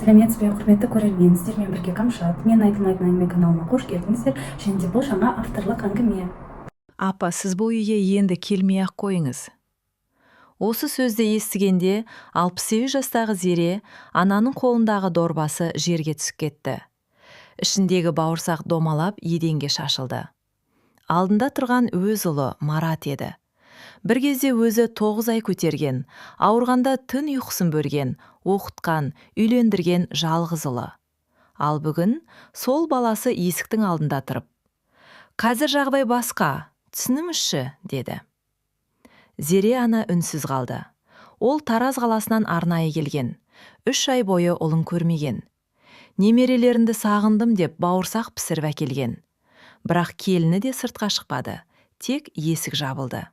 Сәлеметсіз бе, құрметті көрермен, сіздермен бірге Камшат. Мен айтылмайтын әңгіме каналына қош келдіңіздер. Және де бұл жаңа авторлық әңгіме. Апа, сіз бұл үйге енді келмей-ақ қойыңыз. Осы сөзді естігенде 68 жастағы Зере ананың қолындағы дорбасы жерге түсіп кетті. Ішіндегі бауырсақ домалап еденге шашылды. Алдында тұрған өз ұлы Марат еді. Бір кезде өзі 9 ай көтерген, ауырғанда түн ұйқысын бөлген, оқытқан, үйлендірген жалғыз ұлы. Ал бүгін сол баласы есіктің алдында тұрып, «Қазір жағдай басқа, түсініңізші», деді. Зере ана үнсіз қалды. Ол Тараз қаласынан арнайы келген. 3 ай бойы ұлын көрмеген. Немерелерінді сағындым деп бауырсақ пісіріп әкелген. Бірақ келіні де сыртқа шықпады, тек есік жабылды.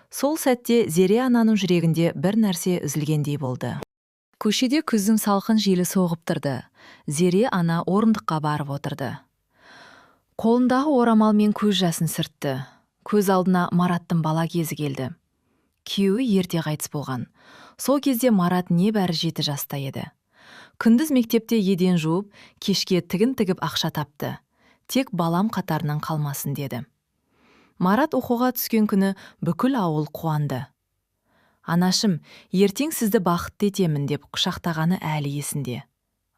Сол сәтте Зере ананың жүрегінде бір нәрсе үзілгендей болды. Көшеде күздің салқын желі соғып тұрды. Зере ана орындыққа барып отырды. Қолындағы орамалмен көз жасын сүртті. Көз алдына Мараттың бала кезі келді. Күйеуі ерте қайтыс болған. Сол кезде Марат небәрі 7 жаста еді. Күндіз мектепте еден жуып, кешке тігін тігіп ақша тапты. Тек балам қатарынан қалмасын деді. Марат оқуға түскен күні бүкіл ауыл қуанды. Анашым, ертең сізді бақытты етемін деп құшақтағаны әлі есінде.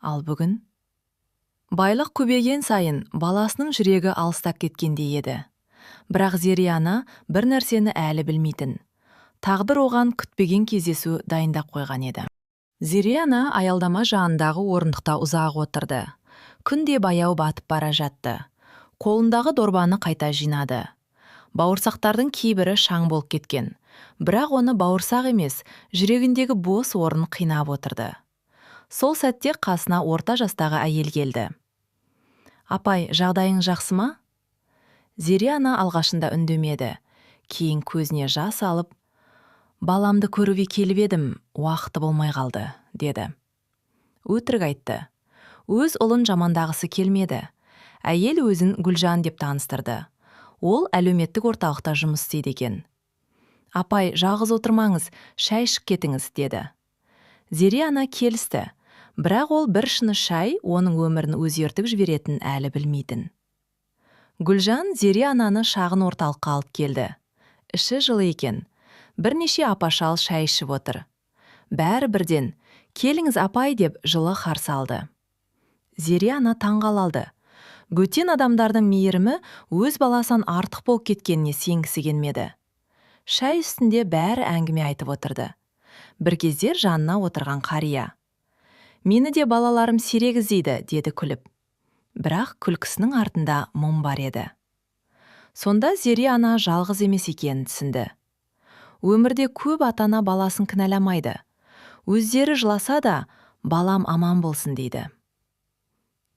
Ал бүгін? Байлық көбейген сайын баласының жүрегі алыстап кеткендей еді. Бірақ Зере ана бір нәрсені әлі білмейтін. Тағдыр оған күтпеген кездесу дайындап қойған еді. Зере ана аялдама жанындағы орындықта ұзақ отырды. Күнде баяу батып бара жатты. Қолындағы дорбаны қайта жинады. Бауырсақтардың кейбірі шаң болып кеткен. Бірақ оны бауырсақ емес, жүрегіндегі бос орын қинап отырды. Сол сәтте қасына орта жастағы әйел келді. «Апай, жағдайың жақсы ма?» Зере ана алғашында үндемеді. Кейін көзіне жас алып, «Баламды көруге келіп едім, уақыты болмай қалды», деді. Өтірік айтты. Өз ұлын жамандағысы келмеді. Әйел өзін Гүлжан деп таныстырды. Ол әлеуметтік орталықта жұмыс істейді екен. «Апай, жалғыз отырмаңыз, шай ішіп кетіңіз», деді. Зере ана келісті. Бірақ ол бір шыны шай оның өмірін өзгертіп жіберетін әлі білмейтін. Гүлжан Зере ананы шағын орталыққа алып келді. Іші жылы екен. Бірнеше апашал шай ішіп отыр. Бәрі бірден, «Келіңіз апай» деп жылы қарсы алды. Зере ана таңғалды. Бөтен адамдардың мейірімі өз баласынан артық болып кеткеніне сенгісі келмеді. Шай үстінде бәрі әңгіме айтып отырды. Бір кезде жанына отырған қария. «Мені де балаларым сирек іздейді», деді күліп. Бірақ күлкісінің артында мұң бар еді. Сонда Зере ана жалғыз емес екенін түсінді. Өмірде көп ата-ана баласын кінәламайды. Өздері жыласа да, балам аман болсын дейді.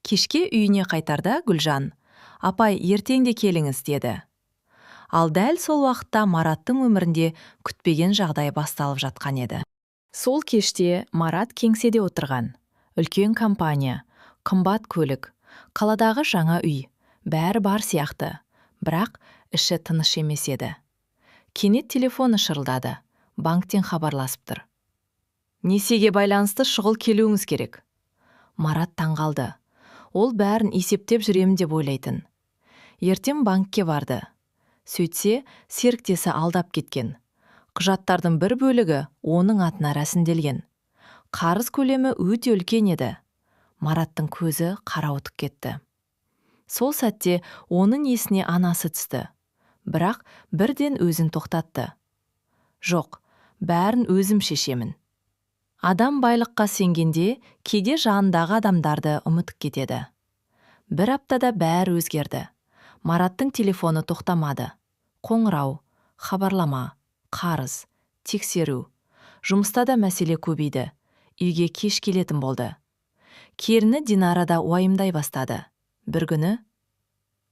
Кешке үйіне қайтарда Гүлжан, «Апай, ертең де келіңіз», деді. Ал дәл сол уақытта Мараттың өмірінде күтпеген жағдай басталып жатқан еді. Сол кеште Марат кеңседе отырған. Үлкен компания, қымбат көлік, қаладағы жаңа үй, бәрі бар сияқты. Бірақ іші тыныш емес еді. Кенет телефоны шырылдады. Банктен хабарласып тұр. «Несиеге байланысты шұғыл келуіңіз керек». Марат таңғалды. Ол бәрін есептеп жүремін деп ойлайтын. Ертең банкке барды. Сөйтсе, серіктесі алдап кеткен. Құжаттардың бір бөлігі оның атына рәсімделген. Қарыз көлемі өте үлкен еді. Мараттың көзі қарауытып кетті. Сол сәтте оның есіне анасы түсті. Бірақ бірден өзін тоқтатты. «Жоқ, бәрін өзім шешемін». Адам байлыққа сенгенде кейде жанындағы адамдарды ұмытып кетеді. Бір аптада бәрі өзгерді. Мараттың телефоны тоқтамады. Қоңырау, хабарлама, қарыз, тексеру. Жұмыста да мәселе көбейді. Үйге кеш келетін болды. Келіні Динара да уайымдай бастады. Бір күні,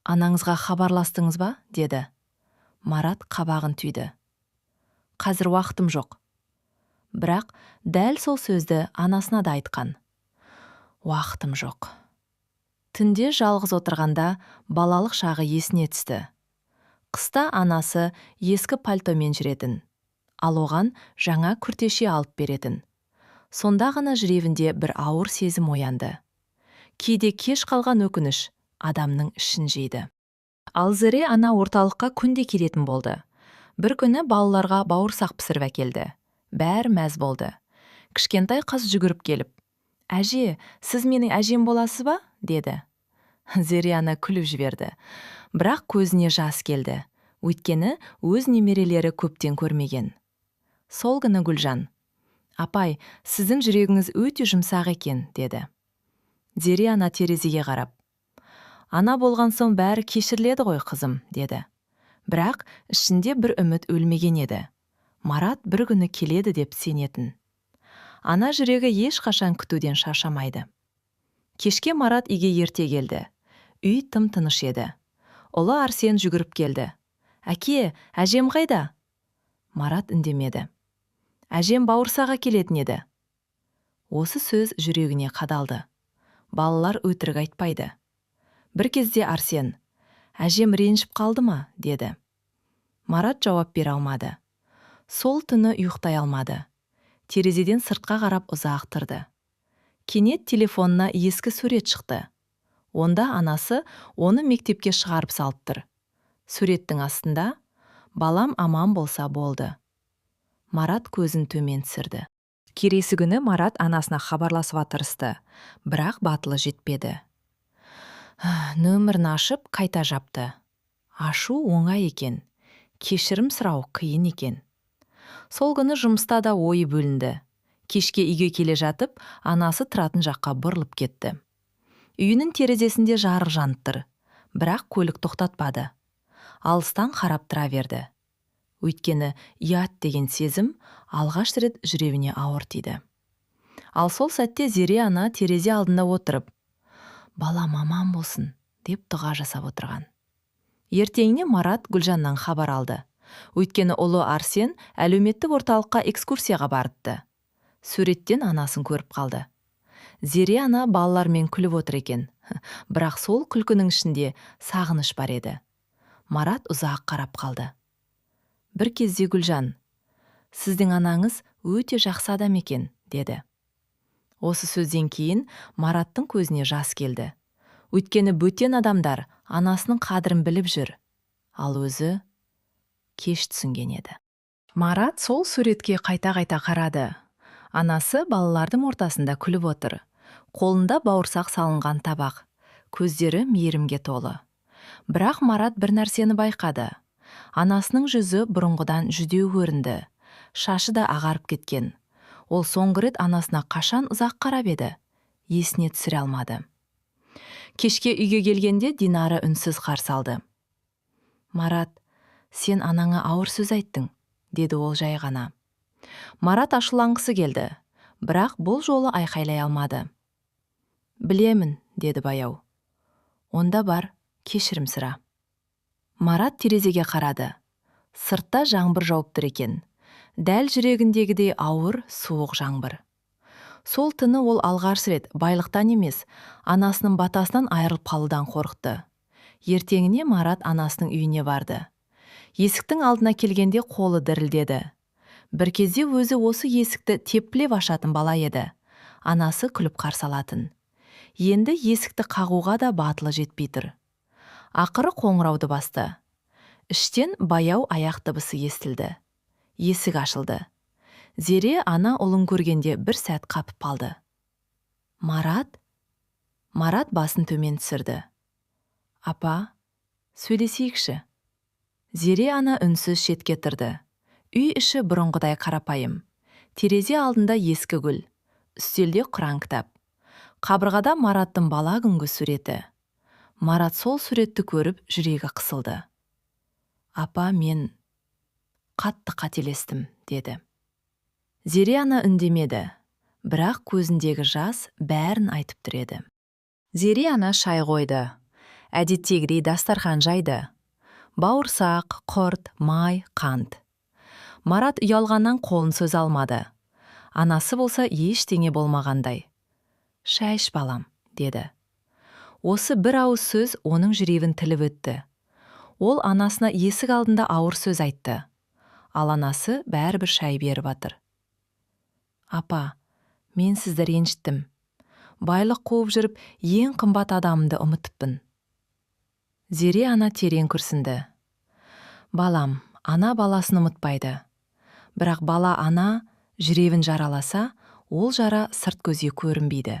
«Анаңызға хабарластыңыз ба?» деді. Марат қабағын түйді. «Қазір уақытым жоқ». Бірақ дәл сол сөзді анасына да айтқан. «Уақытым жоқ». Түнде жалғыз отырғанда балалық шағы есіне түсті. Қыста анасы ескі пальтомен жүретін. Ал оған жаңа күртеше алып беретін. Сонда ғана жүрегінде бір ауыр сезім оянды. Кейде кеш қалған өкініш адамның ішін жейді. Ал Зере ана орталыққа күнде келетін болды. Бір күні балаларға бауырсақ пісіріп әкелді. Бәрі мәз болды. Кішкентай қыз жүгіріп келіп, «Әже, сіз менің әжем боласыз ба?» деді. Зере ана күліп жіберді. Бірақ көзіне жас келді. Өйткені өз немерелері көптен көрмеген. Сол күні Гүлжан, «Апай, сіздің жүрегіңіз өте жұмсақ екен», деді. Зере ана терезеге қарап, «Ана болған соң бәрі кешіріледі ғой, қызым», деді. Бірақ ішінде бір үміт өлмеген еді. Марат бір күні келеді деп сенетін. Ана жүрегі ешқашан күтуден шаршамайды. Кешке Марат үйге ерте келді. Үй тым-тыныш еді. Ұлы Арсен жүгіріп келді. «Әке, әжем қайда?» Марат үндемеді. «Әжем бауырсаға келетін еді». Осы сөз жүрегіне қадалды. Балалар өтірік айтпайды. Бір кезде Арсен, «Әжем ренжіп қалды ма?» деді. Марат жауап бере алмады. Сол түні ұйықтай алмады. Терезеден сыртқа қарап ұзақ тұрды. Кенет телефонына ескі сурет шықты. Онда анасы оны мектепке шығарып салып тұр. Суреттің астында «Балам аман болса болды». Марат көзін төмен түсірді. Келесі күні Марат анасына хабарласуға тырысты, бірақ батылы жетпеді. Нөмірін ашып қайта жапты. Ашу оңай екен, кешірім сұрау қиын екен. Сол күні жұмыста да ойы бөлінді. Кешке үйге келе жатып, анасы тұратын жаққа бұрылып кетті. Үйінің терезесінде жарық жанып тұр, бірақ көлік тоқтатпады. Алыстан қарап тұра берді. Өйткені ұят деген сезім алғаш рет жүрегіне ауыр тиді. Ал сол сәтте Зере ана терезе алдында отырып, «Балам аман болсын», деп дұға жасап отырған. Ертеңіне Марат Гүлжаннан хабар алды. Өйткені ұлы Арсен әлеуметтік орталыққа экскурсияға барыпты. Суреттен анасын көріп қалды. Зере ана балалармен күліп отыр екен. Бірақ сол күлкінің ішінде сағыныш бар еді. Марат ұзақ қарап қалды. Бір кезде Гүлжан, «Сіздің анаңыз өте жақсы адам екен», деді. Осы сөзден кейін Мараттың көзіне жас келді. Өйткені бөтен адамдар анасының қадірін біліп жүр, ал өзі кеш түсінген еді. Марат сол суретке қайта-қайта қарады. Анасы балалардың ортасында күліп отыр. Қолында бауырсақ салынған табақ, көздері мейірімге толы. Бірақ Марат бір нәрсені байқады. Анасының жүзі бұрынғыдан жүдеу көрінді. Шашы да ағарып кеткен. Ол соңғы рет анасына қашан ұзақ қарап еді, есіне түсіре алмады. Кешке үйге келгенде Динара үнсіз қарсы алды. «Марат, сен анаңа ауыр сөз айттың», деді ол жай ғана. Марат ашуланғысы келді, бірақ бұл жолы айқайлай алмады. «Білемін», деді баяу. «Онда бар, кешірім сұра». Марат терезеге қарады. Сыртта жаңбыр жауып тұр екен. Дәл жүрегіндегідей ауыр, суық жаңбыр. Сол түні ол алғаш рет байлықтан емес, анасының батасынан айырылып қалудан қорықты. Ертеңіне Марат анасының үйіне барды. Есіктің алдына келгенде қолы дірілдеді. Бір кезде өзі осы есікті тепкілеп ашатын бала еді. Анасы күліп қарсы алатын. Енді есікті қағуға да батылы жетпей тұр. Ақыры қоңырауды басты. Іштен баяу аяқ дыбысы естілді. Есік ашылды. Зере ана ұлын көргенде бір сәт қапып қалды. «Марат?» Марат басын төмен түсірді. «Апа, сөйлесейікші». Зере ана үнсіз шетке тұрды. Үй іші бұрынғыдай қарапайым. Терезе алдында ескі гүл. Үстелде Құран кітап. Қабырғада Мараттың бала күнгі суреті. Марат сол суретті көріп жүрегі қысылды. «Апа, мен қатты қателестім», деді. Зере ана үндемеді, бірақ көзіндегі жас бәрін айтып тұр еді. Зере ана шай қойды. Әдеттегідей дастархан жайды. Бауырсақ, құрт, май, қант. Марат ұялғаннан қолын сөз алмады. Анасы болса ештеңе болмағандай. «Шай іш, балам», деді. Осы бір ауыз сөз оның жүрегін тіліп өтті. Ол анасына есік алдында ауыр сөз айтты. Ал анасы бәрібір шай беріп жатыр. «Апа, Мен сізді ренжіттім. Байлық қуып жүріп, ең қымбат адамымды ұмытыппын. Зере ана терең күрсінді. Балам, ана баласын ұмытпайды. Бірақ бала ана жүрегін жараласа, ол жара сырт көзге көрінбейді.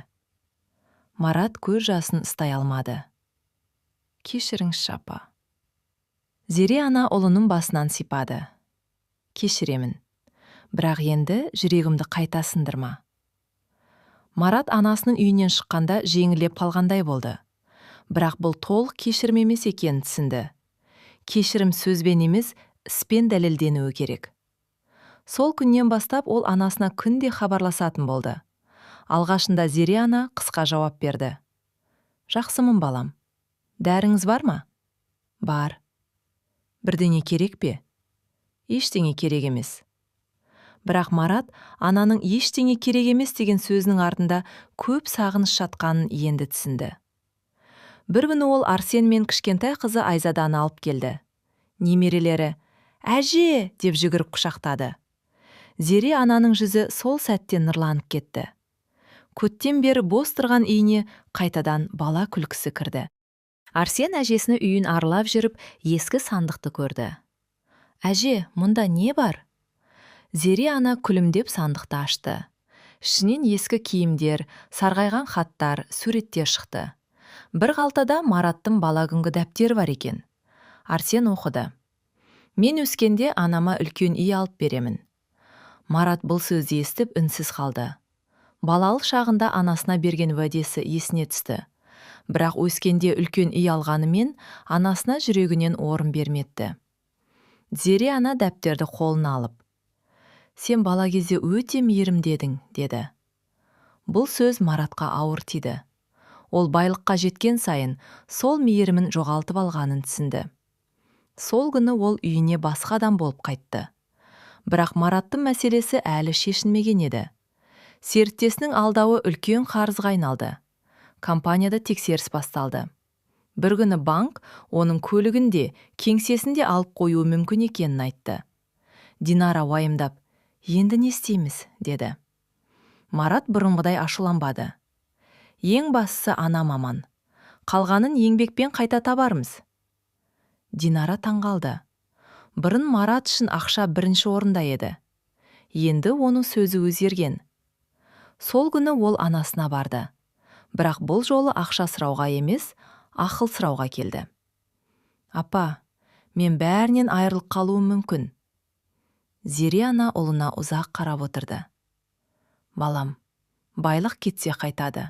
Марат көз жасын ұстай алмады. Кешіріңізші, апа. Зере ана ұлының басынан сипады. Кешіремін. Бірақ енді жүрегімді қайта сындырма. Марат анасының үйінен шыққанда жеңілеп қалғандай болды. Бірақ бұл толық кешірім емес екенін түсінді. Кешірім сөзбен емес, іспен дәлелденуі керек. Сол күннен бастап ол анасына күнде хабарласатын болды. Алғашында Зере ана қысқа жауап берді. Жақсымын, балам. Дәріңіз бар ма? Бар. Бірдеңе керек пе? Ештеңе керек емес. Бірақ Марат ананың ештеңе керек емес деген сөзінің артында көп сағыныш жатқанын енді түсінді. Бір күні ол Арсен мен кішкентай қызы Айзаданы алып келді. Немерелері «Әже!» деп жүгіріп құшақтады. Зере ананың жүзі сол сәттен нұрланып кетті. Көттен бері бос тұрған үйіне қайтадан бала күлкісі кірді. Арсен әжесінің үйін аралап жүріп, ескі сандықты көрді. «Әже, мұнда не бар?» Зере ана күлімдеп сандықты ашты. Ішінен ескі киімдер, сарғайған хаттар, суреттер шықты. Бір қалтада Мараттың бала күнгі дәптері бар екен. Арсен оқыды. «Мен өскенде анама үлкен үй алып беремін». Марат бұл сөзді естіп үнсіз қалды. Балалық шағында анасына берген уәдесі есіне түсті. Бірақ өскенде үлкен үй алғанымен анасына жүрегінен орын бермепті. Зере ана дәптерді қолына алып, «Сен бала кезде өте мейірімді едің», деді. Бұл сөз Маратқа ауыр тиді. Ол байлыққа жеткен сайын сол мейірімін жоғалтып алғанын түсінді. Сол күні ол үйіне басқа адам болып қайтты. Бірақ Мараттың мәселесі әлі шешілмеген еді. Серіктесінің алдауы үлкен қарызға айналды. Компанияда тексеріс басталды. Бір күні банк оның көлігінде, кеңсесінде алып қоюы мүмкін екенін айтты. Динара уайымдап, «Енді не істейміз?» деді. Марат бұрынғыдай ашуланбады. «Ең бастысы ана маман. Қалғанын еңбекпен қайта табармыз». Динара таңғалды. Бұрын Марат үшін ақша бірінші орында еді. Енді оның сөзі өзгерген. Сол күні ол анасына барды. Бірақ бұл жолы ақша сұрауға емес, ақыл сұрауға келді. «Апа, мен бәрінен айырылып қалуым мүмкін». Зере ана ұлына ұзақ қарап отырды. «Балам, байлық кетсе қайтады.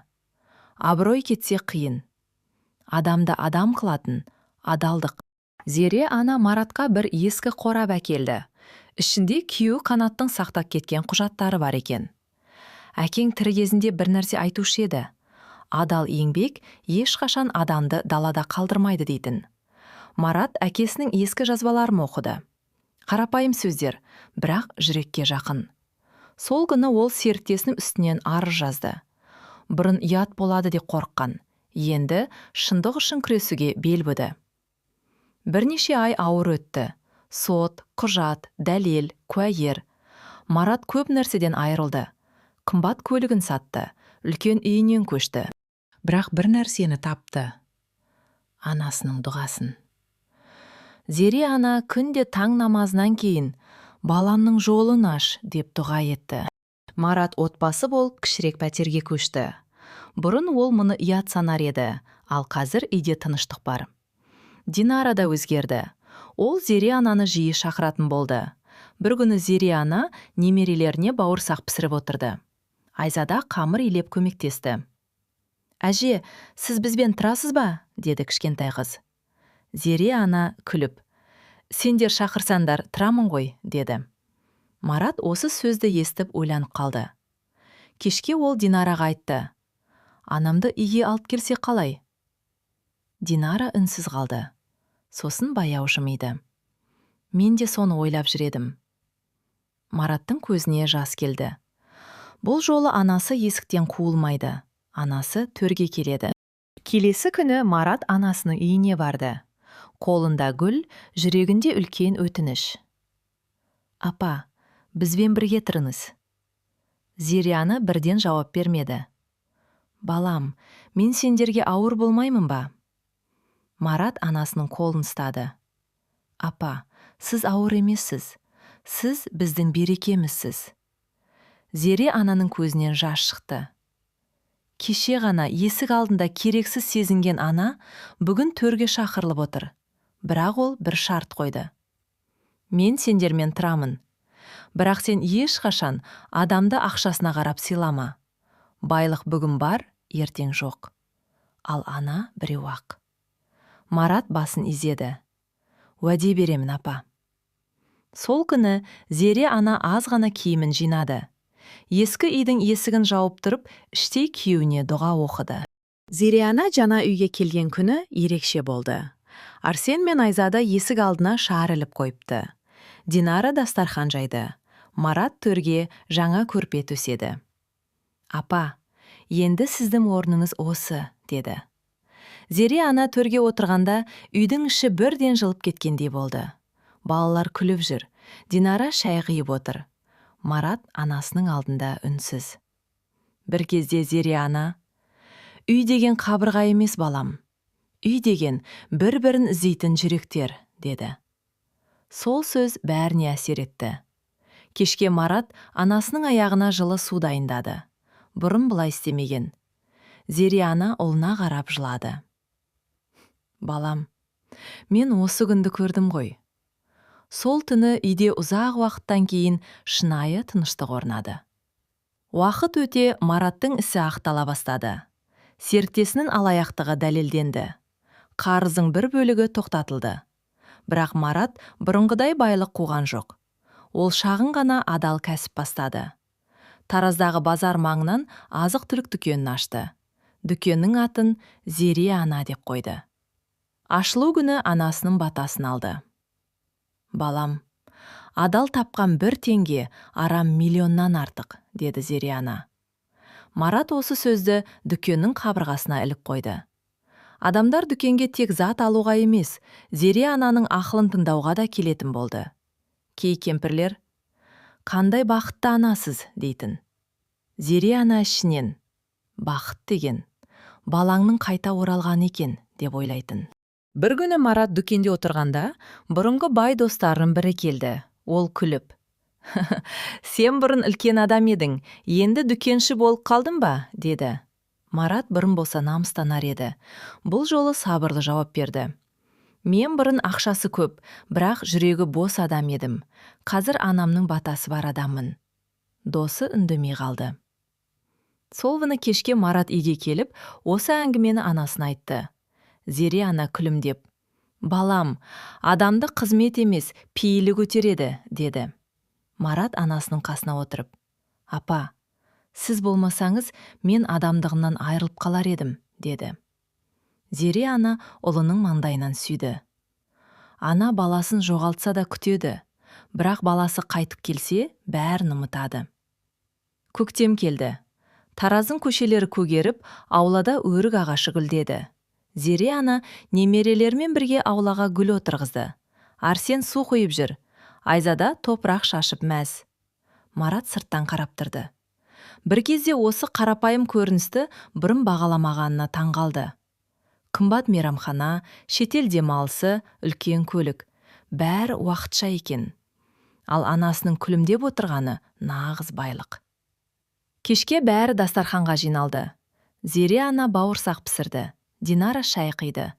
Абырой кетсе қиын. Адамды адам қылатын адалдық». Зере ана Маратқа бір ескі қорап әкелді. Ішінде күйеуі Қанаттың сақтап кеткен құжаттары бар екен. Әкең тірі кезінде бір нәрсе айтушы еді. Адал еңбек ешқашан адамды далада қалдырмайды дейтін. Марат әкесінің ескі жазбаларын оқыды. Қарапайым сөздер, бірақ жүрекке жақын. Сол күні ол серіктесінің үстінен арыз жазды. Бұрын ұят болады деп қорыққан. Енді шындық үшін күресуге бел буды. Бірнеше ай ауыр өтті. Сот, құжат, дәлел, куәгер. Марат көп нәрседен айырылды. Қымбат көлігін сатты, үлкен үйінен көшті. Бірақ бір нәрсені тапты. Анасының дұғасын. Зере ана күнде таң намазынан кейін «Баламның жолын аш» деп дұға етті. Марат отбасы болып кішірек пәтерге көшті. Бұрын ол мұны ұят санар еді, ал қазір үйде тыныштық бар. Динара да өзгерді. Ол Зере ананы жиі шақыратын болды. Бір күні Зере ана немерелеріне бауырсақ пісіріп отырды. Айзада қамыр илеп көмектесті. «Әже, сіз бізбен тұрасыз ба?» деді кішкентай қыз. Зере ана күліп, «Сендер шақырсандар тұрамын ғой», деді. Марат осы сөзді естіп ойланып қалды. Кешке ол Динараға айтты. «Анамды үйге алып келсе қалай?» Динара үнсіз қалды. Сосын баяу жымиды. «Мен де соны ойлап жүредім». Мараттың көзіне жас келді. Бұл жолы анасы есіктен қуылмайды. Анасы төрге келеді. Келесі күні Марат анасының үйіне барды. Қолында гүл, жүрегінде үлкен өтініш. «Апа, бізбен бірге тұрыңыз». Зерияны бірден жауап бермеді. Балам, мен сендерге ауыр болмаймын ба? Марат анасының қолын ұстады. Апа, сіз ауыр емессіз. Сіз біздің берекемізсіз. Зере ананың көзінен жас шықты. Кеше ғана есік алдында керексіз сезінген ана бүгін төрге шақырылып отыр. Бірақ ол бір шарт қойды. Мен сендермен тұрамын. Бірақ сен ешқашан адамды ақшасына қарап сыйлама. Байлық бүгін бар, ертең жоқ. Ал ана біреу ақ. Марат басын изеді. Уәде беремін, апа. Сол күні Зере ана аз ғана киімін жинады. Ескі үйдің есігін жауып тұрып, іштей күйеуіне дұға оқыды. Зере ана жаңа үйге келген күні ерекше болды. Арсен мен Айзада есік алдына шар іліп қойыпты. Динара дастархан жайды. Марат төрге жаңа көрпе төседі. Апа, енді сіздің орныңыз осы, деді. Зере ана төрге отырғанда үйдің іші бірден жылып кеткендей болды. Балалар күліп жүр. Динара шай құйып отыр. Марат анасының алдында үнсіз. Бір кезде Зере ана, үй деген қабырға емес балам. Үй деген бір-бірін іздейтін жүректер, деді. Сол сөз бәріне әсер етті. Кешке Марат анасының аяғына жылы су дайындады. Бұрын бұлай істемеген. Зере ана ұлына қарап жылады. Балам, мен осы күнді көрдім ғой. Сол түні үйде ұзақ уақыттан кейін шынайы тыныштық орнады. Уақыт өте Мараттың ісі ақтала бастады. Серіктесінің алаяқтығы дәлелденді. Қарыздың бір бөлігі тоқтатылды. Бірақ Марат бұрынғыдай байлық қуған жоқ. Ол шағын ғана адал кәсіп бастады. Тараздағы базар маңынан азық-түлік дүкенін ашты. Дүкеннің атын Зере ана деп қойды. Ашылу күні анасының батасын алды. Балам, адал тапқан 1 теңге арам миллионнан артық, деді Зере ана. Марат осы сөзді дүкеннің қабырғасына іліп қойды. Адамдар дүкенге тек зат алуға емес, Зере ананың ақылын тыңдауға да келетін болды. Кей кемпірлер, қандай бақытты анасыз, дейтін. Зере ана ішінен, бақыт деген, балаңның қайта оралған екен, деп ойлайтын. Бір күні Марат дүкенде отырғанда, бұрынғы бай достарының бірі келді. Ол күліп. Сен бұрын үлкен адам едің, енді дүкенші болып қалдың ба, деді. Марат бұрын болса намыстанар еді. Бұл жолы сабырлы жауап берді. Мен бұрын ақшасы көп, бірақ жүрегі бос адам едім. Қазір анамның батасы бар адаммын. Досы үндемей қалды. Сол күні кешке Марат үйге келіп, осы әңгімені анасына айтты. Зере ана күлімдеп, балам, адамды қызмет емес, пейілі көтереді, деді. Марат анасының қасына отырып, апа, сіз болмасаңыз, мен адамдығымнан айырылып қалар едім, деді. Зере ана ұлының маңдайынан сүйді. Ана баласын жоғалтса да күтеді, бірақ баласы қайтып келсе, бәрін ұмытады. Көктем келді. Тараздың көшелері көгеріп, аулада өрік ағашы гүлдеді. Зере ана немерелермен бірге аулаға гүл отырғызды. Арсен су құйып жүр. Айзада топырақ шашып мәз. Марат сырттан қарап тұрды. Бір кезде осы қарапайым көріністі бұрын бағаламағанына таңғалды. Қымбат мейрамхана, шетел демалысы, үлкен көлік. Бәрі уақытша екен. Ал анасының күлімдеп отырғаны нағыз байлық. Кешке бәрі дастарханға жиналды. Зере ана бауырсақ пісірді. Динара шай қиды.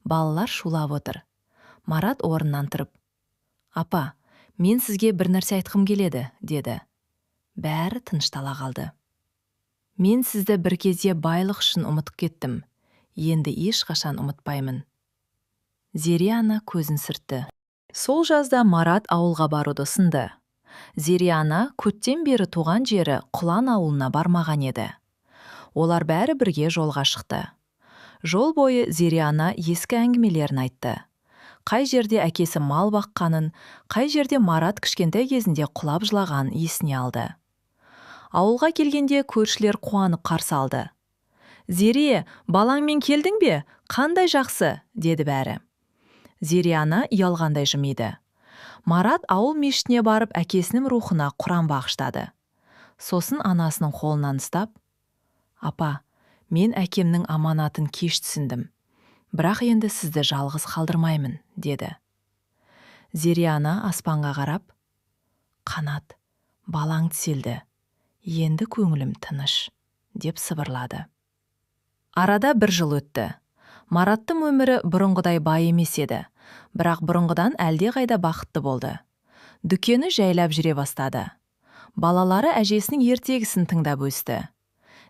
Балалар шулап отыр. Марат орнынан тұрып. Апа, мен сізге бір нәрсе айтқым келеді, деді. Бәрі тыныштала қалды. Мен сізді бір кезде байлық үшін ұмытып кеттім. Енді ешқашан ұмытпаймын. Зере ана көзін сүртті. Сол жазда Марат ауылға баруды ұсынды. Зере ана көптен бері туған жері Құлан ауылына бармаған еді. Олар бәрі бірге жолға шықты. Жол бойы Зере ана ескі әңгімелерін айтты. Қай жерде әкесі мал баққанын, қай жерде Марат кішкентай кезінде құлап жылаған есіне алды. Ауылға келгенде көршілер қуанып қарсы алды. Зере, балаңмен келдің бе? Қандай жақсы, деді бәрі. Зере ана ұялғандай жымиды. Марат ауыл мешітіне барып әкесінің рухына Құран бағыштады. Сосын анасының қолынан ұстап, «Апа, мен әкемнің аманатын кеш түсіндім. Бірақ енді сізді жалғыз қалдырмаймын», деді. Зере ана аспанға қарап, «Қанат, балаң тізелді. Енді көңілім тыныш», деп сыбырлады. Арада 1 жыл өтті. Мараттың өмірі бұрынғыдай бай емес еді, бірақ бұрынғыдан әлде қайда бақытты болды. Дүкені жайлап жүре бастады. Балалары әжесінің ертегісін тыңдап өсті.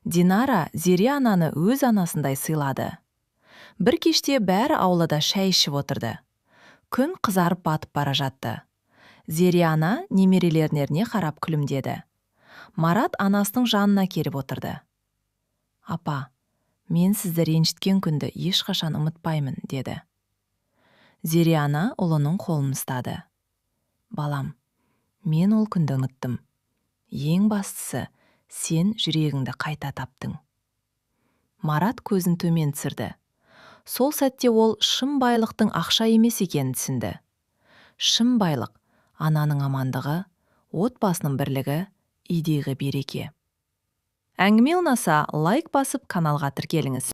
Динара Зере ананы өз анасындай сыйлады. Бір кеште бәрі аулада шай ішіп отырды. Күн қызарып батып бара жатты. Зере ана немерелеріне қарап күлімдеді. Марат анасының жанына келіп отырды. «Апа, мен сізді ренжіткен күнді ешқашан ұмытпаймын», деді. Зере ана ұлының қолын ұстады. «Балам, мен ол күнді ұмыттым. Ең бастысы, сен жүрегіңді қайта таптың». Марат көзін төмен түсірді. Сол сәтте ол шын байлықтың ақша емес екенін түсінді. Шын байлық ананың амандығы, отбасының бірлігі, үйдегі береке. Әңгіме ұнаса, лайк басып каналға тіркеліңіз.